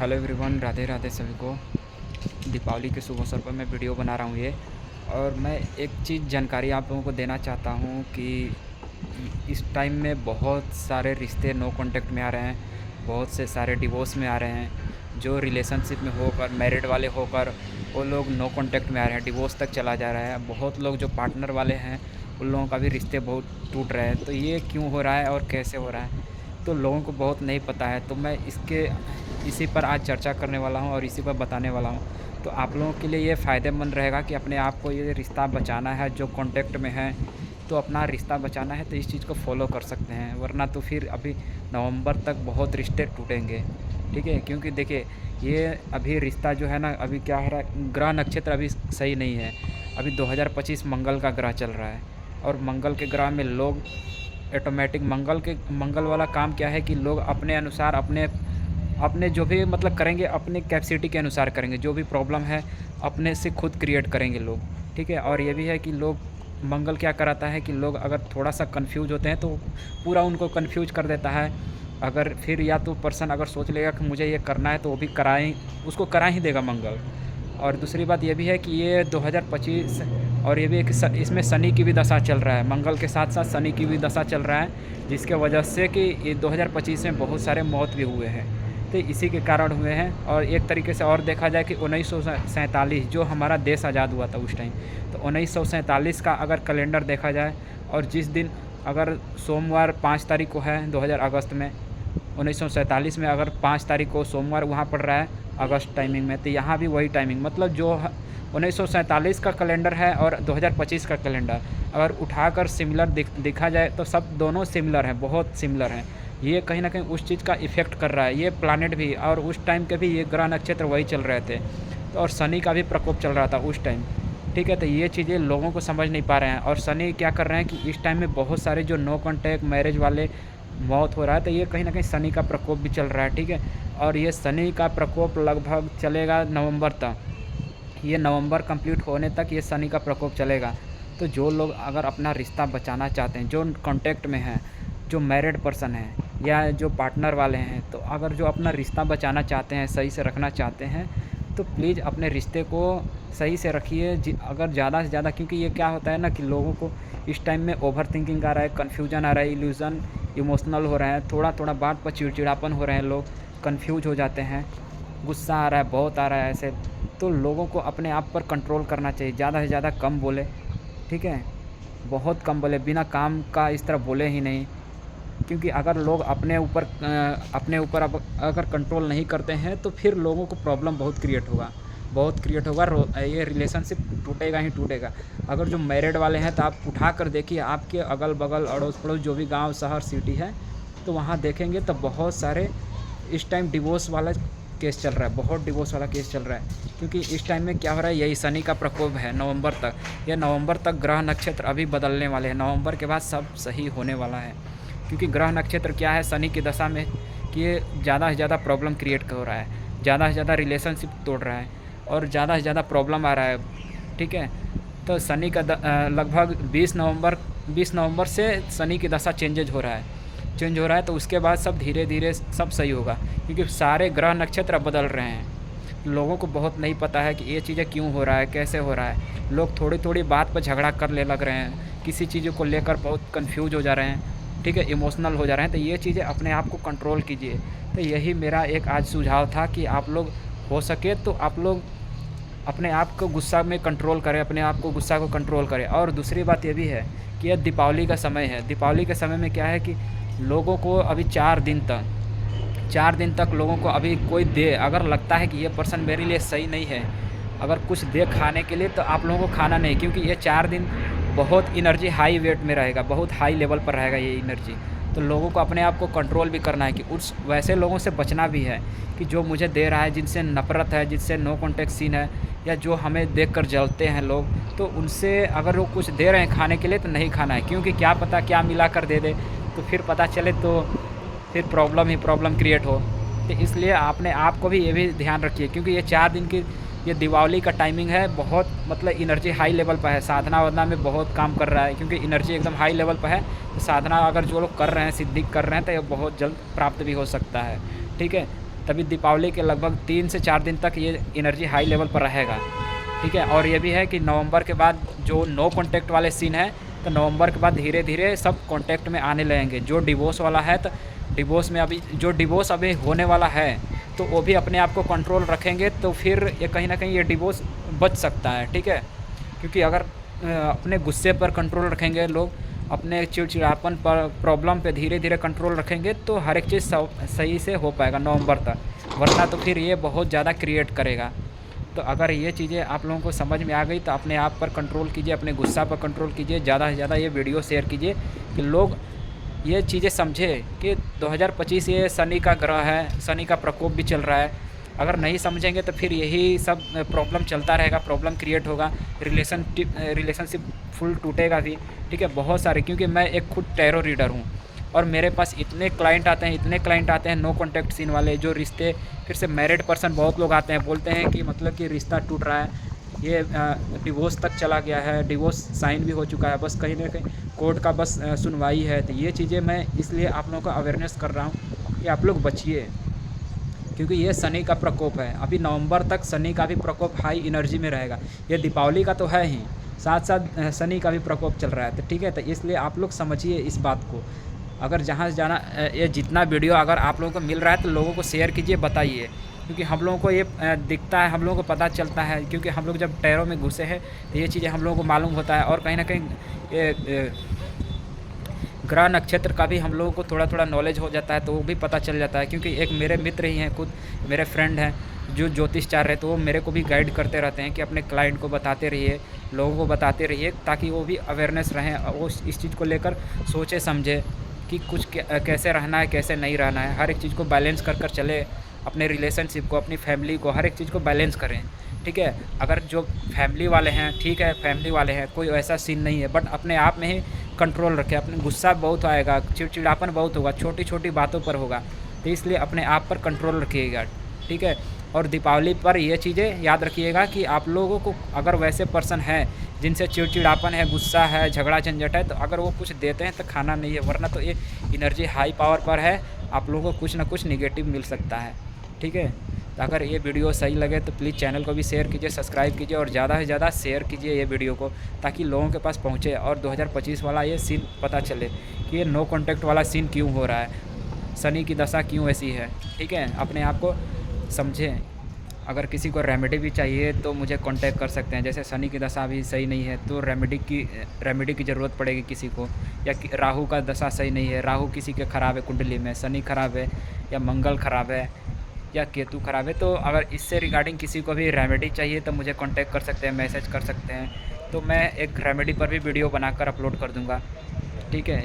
Hello everyone, Radhe Radhe सभी को। दीपावली के शुभ अवसर पर मैं वीडियो बना रहा हूँ ये। और मैं एक चीज़ जानकारी आप लोगों को देना चाहता हूँ कि इस टाइम में बहुत सारे रिश्ते नो कांटेक्ट में आ रहे हैं, बहुत से सारे डिवोर्स में आ रहे हैं। जो रिलेशनशिप में होकर मैरिड वाले होकर वो लोग नो कांटेक्ट में आ रहे हैं, डिवोर्स तक चला जा रहा है। बहुत लोग जो पार्टनर वाले हैं उन लोगों का भी रिश्ते बहुत टूट रहे हैं। तो ये क्यों हो रहा है और कैसे हो रहा है, तो लोगों को बहुत नहीं पता है। तो मैं इसी पर आज चर्चा करने वाला हूँ और इसी पर बताने वाला हूँ। तो आप लोगों के लिए ये फ़ायदेमंद रहेगा कि अपने आप को ये रिश्ता बचाना है, जो कांटेक्ट में है तो अपना रिश्ता बचाना है तो इस चीज़ को फॉलो कर सकते हैं। वरना तो फिर अभी नवंबर तक बहुत रिश्ते टूटेंगे, ठीक है। क्योंकि देखिए, ये अभी रिश्ता जो है ना, अभी क्या हो रहा है, ग्रह नक्षत्र अभी सही नहीं है। अभी 2025 मंगल का ग्रह चल रहा है और मंगल के ग्रह में लोग ऑटोमेटिक मंगल वाला काम क्या है कि लोग अपने अनुसार अपने अपने जो भी मतलब करेंगे, अपने कैपेसिटी के अनुसार करेंगे। जो भी प्रॉब्लम है अपने से खुद क्रिएट करेंगे लोग, ठीक है। और ये भी है कि लोग मंगल क्या कराता है कि लोग अगर थोड़ा सा कंफ्यूज होते हैं तो पूरा उनको कंफ्यूज कर देता है। अगर फिर या तो पर्सन अगर सोच लेगा कि मुझे ये करना है तो वो भी उसको करा ही देगा मंगल। और दूसरी बात ये भी है कि ये 2025, और ये भी है कि इसमें शनि की भी दशा चल रहा है। मंगल के साथ साथ शनि की भी दशा चल रहा है, जिसके वजह से कि ये 2025 में बहुत सारे मौत भी हुए हैं। तो इसी के कारण हुए हैं। और एक तरीके से और देखा जाए कि 1947 जो हमारा देश आज़ाद हुआ था उस टाइम, तो 1947 का अगर कैलेंडर देखा जाए और जिस दिन अगर सोमवार 5 तारीख को है 2000 अगस्त में, 1947 में अगर 5 तारीख को सोमवार वहाँ पड़ रहा है अगस्त टाइमिंग में, तो यहाँ भी वही टाइमिंग, मतलब जो 1947 का कैलेंडर है और 2025 का कैलेंडर अगर उठाकर सिमिलर दिखा जाए तो सब दोनों सिमिलर हैं, बहुत सिमिलर हैं। ये कहीं ना कहीं उस चीज़ का इफ़ेक्ट कर रहा है, ये प्लानट भी। और उस टाइम के भी ये ग्रह नक्षत्र वही चल रहे थे, तो और शनि का भी प्रकोप चल रहा था उस टाइम, ठीक है। तो ये चीज़ें लोगों को समझ नहीं पा रहे हैं। और शनि क्या कर रहे हैं कि इस टाइम में बहुत सारे जो नो कॉन्टैक्ट मैरिज वाले मौत हो रहा है, तो ये कहीं ना कहीं शनि का प्रकोप भी चल रहा है, ठीक है। और ये शनि का प्रकोप लगभग चलेगा नवंबर तक। ये नवंबर कंप्लीट होने तक ये शनि का प्रकोप चलेगा। तो जो लोग अगर अपना रिश्ता बचाना चाहते हैं, जो कांटेक्ट में हैं, जो मैरिड पर्सन हैं या जो पार्टनर वाले हैं, तो अगर जो अपना रिश्ता बचाना चाहते हैं, सही से रखना चाहते हैं, तो प्लीज़ अपने रिश्ते को सही से रखिए। अगर ज़्यादा से ज़्यादा, क्योंकि ये क्या होता है ना कि लोगों को इस टाइम में ओवर थिंकिंग आ रहा है, कन्फ्यूजन आ रहा है, इल्यूज़न, इमोशनल हो रहे हैं, थोड़ा थोड़ा बात पर चिड़चिड़ापन हो रहे हैं, लोग कन्फ्यूज हो जाते हैं, गुस्सा आ रहा है, बहुत आ रहा है ऐसे। तो लोगों को अपने आप पर कंट्रोल करना चाहिए, ज़्यादा से ज़्यादा कम बोले, ठीक है। बहुत कम बोले, बिना काम का इस तरह बोले ही नहीं। क्योंकि अगर लोग अपने ऊपर अब अगर कंट्रोल नहीं करते हैं तो फिर लोगों को प्रॉब्लम बहुत क्रिएट होगा। ये रिलेशनशिप टूटेगा ही टूटेगा। अगर जो मैरिड वाले हैं तो आप उठा कर देखिए, आपके अगल बगल अड़ोस पड़ोस जो भी गांव शहर सिटी है, तो वहाँ देखेंगे तो बहुत सारे इस टाइम डिवोर्स वाला केस चल रहा है, बहुत डिवोर्स वाला केस चल रहा है। क्योंकि इस टाइम में क्या हो रहा है, यही शनि का प्रकोप है नवंबर तक। यह नवंबर तक ग्रह नक्षत्र अभी बदलने वाले हैं, नवंबर के बाद सब सही होने वाला है। क्योंकि ग्रह नक्षत्र क्या है शनि की दशा में कि ये ज़्यादा से ज़्यादा प्रॉब्लम क्रिएट हो रहा है, ज़्यादा से ज़्यादा रिलेशनशिप तोड़ रहा है और ज़्यादा से ज़्यादा प्रॉब्लम आ रहा है, ठीक है। तो शनि का लगभग 20 नवंबर से शनि की दशा चेंज हो रहा है। तो उसके बाद सब धीरे धीरे सब सही होगा, क्योंकि सारे ग्रह नक्षत्र अब बदल रहे हैं। लोगों को बहुत नहीं पता है कि ये चीज़ें क्यों हो रहा है, कैसे हो रहा है। लोग थोड़ी थोड़ी बात पर झगड़ा कर ले लग रहे हैं, किसी चीज़ों को लेकर बहुत कंफ्यूज हो जा रहे हैं, ठीक है, इमोशनल हो जा रहे हैं। तो ये चीज़ें अपने आप को कंट्रोल कीजिए। तो यही मेरा एक आज सुझाव था कि आप लोग हो सके तो आप लोग अपने आप को गुस्सा में कंट्रोल करें, अपने आप को गुस्सा को कंट्रोल करें। और दूसरी बात ये भी है कि यह दीपावली का समय है। दीपावली के समय में क्या है कि लोगों को अभी 4 दिन तक लोगों को अभी कोई दे, अगर लगता है कि ये पर्सन मेरे लिए सही नहीं है, अगर कुछ दे खाने के लिए, तो आप लोगों को खाना नहीं। क्योंकि ये 4 दिन बहुत एनर्जी हाई वेट में रहेगा, बहुत हाई लेवल पर रहेगा ये एनर्जी। तो लोगों को अपने आप को कंट्रोल भी करना है कि उस वैसे लोगों से बचना भी है कि जो मुझे दे रहा है, जिनसे नफ़रत है, जिनसे नो कॉन्टेक्ट सीन है, या जो हमें देखकर जलते हैं लोग, तो उनसे अगर वो कुछ दे रहे हैं खाने के लिए तो नहीं खाना है। क्योंकि क्या पता क्या मिला कर दे दे, तो फिर पता चले तो फिर प्रॉब्लम क्रिएट हो। तो इसलिए अपने आप को भी ये भी ध्यान रखिए, क्योंकि ये 4 दिन की ये दिवाली का टाइमिंग है, बहुत मतलब एनर्जी हाई लेवल पर है, साधना वाधना में बहुत काम कर रहा है। क्योंकि एनर्जी एकदम हाई लेवल पर है, तो साधना अगर जो लोग कर रहे हैं, सिद्धि कर रहे हैं, तो ये बहुत जल्द प्राप्त भी हो सकता है, ठीक है। तभी दीपावली के लगभग 3 से 4 दिन तक ये एनर्जी हाई लेवल पर रहेगा, ठीक है। और ये भी है कि नवंबर के बाद जो नो कॉन्टैक्ट वाले सीन है, तो नवंबर के बाद धीरे धीरे सब कॉन्टैक्ट में आने लगेंगे। जो डिवोर्स वाला है, तो डिवोर्स में अभी जो डिवोर्स अभी होने वाला है, तो वो भी अपने आप को कंट्रोल रखेंगे, तो फिर ये कहीं ना कहीं ये डिवोर्स बच सकता है, ठीक है। क्योंकि अगर अपने गुस्से पर कंट्रोल रखेंगे लोग, अपने चिड़चिड़ापन पर, प्रॉब्लम पे धीरे धीरे कंट्रोल रखेंगे, तो हर एक चीज़ सही से हो पाएगा नवंबर तक। वरना तो फिर ये बहुत ज़्यादा क्रिएट करेगा। तो अगर ये चीज़ें आप लोगों को समझ में आ गई, तो अपने आप पर कंट्रोल कीजिए, अपने गुस्सा पर कंट्रोल कीजिए, ज़्यादा से ज़्यादा ये वीडियो शेयर कीजिए कि लोग ये चीज़ें समझे कि 2025 ये शनि का ग्रह है, शनि का प्रकोप भी चल रहा है। अगर नहीं समझेंगे तो फिर यही सब प्रॉब्लम चलता रहेगा, प्रॉब्लम क्रिएट होगा, रिलेशनशिप फुल टूटेगा भी, ठीक है। बहुत सारे, क्योंकि मैं एक खुद टैरो रीडर हूँ और मेरे पास इतने क्लाइंट आते हैं नो कॉन्टैक्ट सीन वाले, जो रिश्ते, फिर से मैरिड पर्सन बहुत लोग आते हैं, बोलते हैं कि मतलब कि रिश्ता टूट रहा है, ये डिवोर्स तक चला गया है, डिवोर्स साइन भी हो चुका है, बस कहीं ना कहीं कोर्ट का बस सुनवाई है। तो ये चीज़ें मैं इसलिए आप लोगों को अवेयरनेस कर रहा हूँ कि आप लोग बचिए, क्योंकि ये शनि का प्रकोप है। अभी नवंबर तक शनि का भी प्रकोप हाई एनर्जी में रहेगा। ये दीपावली का तो है ही, साथ साथ शनि का भी प्रकोप चल रहा है, तो ठीक है। तो इसलिए आप लोग समझिए इस बात को। अगर जहाँ से जाना, ये जितना वीडियो अगर आप लोगों को मिल रहा है, तो लोगों को शेयर कीजिए, बताइए, क्योंकि हम लोगों को ये दिखता है, हम लोगों को पता चलता है, क्योंकि हम लोग जब टैरो में घुसे हैं तो ये चीज़ें हम लोगों को मालूम होता है। और कहीं ना कहीं ये ग्रह नक्षत्र का भी हम लोगों को थोड़ा थोड़ा नॉलेज हो जाता है, तो वो भी पता चल जाता है। क्योंकि एक मेरे मित्र ही हैं, खुद मेरे फ्रेंड हैं जो ज्योतिषचार्य, तो वो मेरे को भी गाइड करते रहते हैं कि अपने क्लाइंट को बताते रहिए, लोगों को बताते रहिए, ताकि वो भी अवेयरनेस रहें, वो इस चीज़ को लेकर सोचे समझे कि कुछ कैसे रहना है, कैसे नहीं रहना है। हर एक चीज़ को बैलेंस कर चले, अपने रिलेशनशिप को, अपनी फैमिली को, हर एक चीज़ को बैलेंस करें, ठीक है। अगर जो फैमिली वाले हैं, ठीक है, फैमिली वाले हैं, कोई ऐसा सीन नहीं है, बट अपने आप में ही कंट्रोल रखें। अपने गुस्सा बहुत आएगा, चिड़चिड़ापन बहुत होगा, छोटी छोटी बातों पर होगा, तो इसलिए अपने आप पर कंट्रोल रखिएगा, ठीक है। और दीपावली पर ये चीज़ें याद रखिएगा कि आप लोगों को अगर वैसे पर्सन हैं जिनसे चिड़चिड़ापन है, गुस्सा है, झगड़ा झंझट है, तो अगर वो कुछ देते हैं तो खाना नहीं है, वरना तो ये एनर्जी हाई पावर पर है, आप लोगों को कुछ ना कुछ निगेटिव मिल सकता है, ठीक है। तो अगर ये वीडियो सही लगे तो प्लीज़ चैनल को भी शेयर कीजिए, सब्सक्राइब कीजिए और ज़्यादा से ज़्यादा शेयर कीजिए ये वीडियो को, ताकि लोगों के पास पहुँचे और 2025 वाला ये सीन पता चले कि ये नो कॉन्टैक्ट वाला सीन क्यों हो रहा है, शनि की दशा क्यों ऐसी है, ठीक है। अपने आप को समझें। अगर किसी को रेमेडी भी चाहिए तो मुझे कांटेक्ट कर सकते हैं। जैसे शनि की दशा भी सही नहीं है तो रेमेडी की ज़रूरत पड़ेगी किसी को, या राहु का दशा सही नहीं है, राहु किसी के ख़राब है कुंडली में, शनि ख़राब है, या मंगल ख़राब है, या केतु ख़राब है, तो अगर इससे रिगार्डिंग किसी को भी रेमेडी चाहिए तो मुझे कांटेक्ट कर सकते हैं, मैसेज कर सकते हैं, तो मैं एक रेमेडी पर भी वीडियो बनाकर अपलोड कर दूँगा, ठीक है।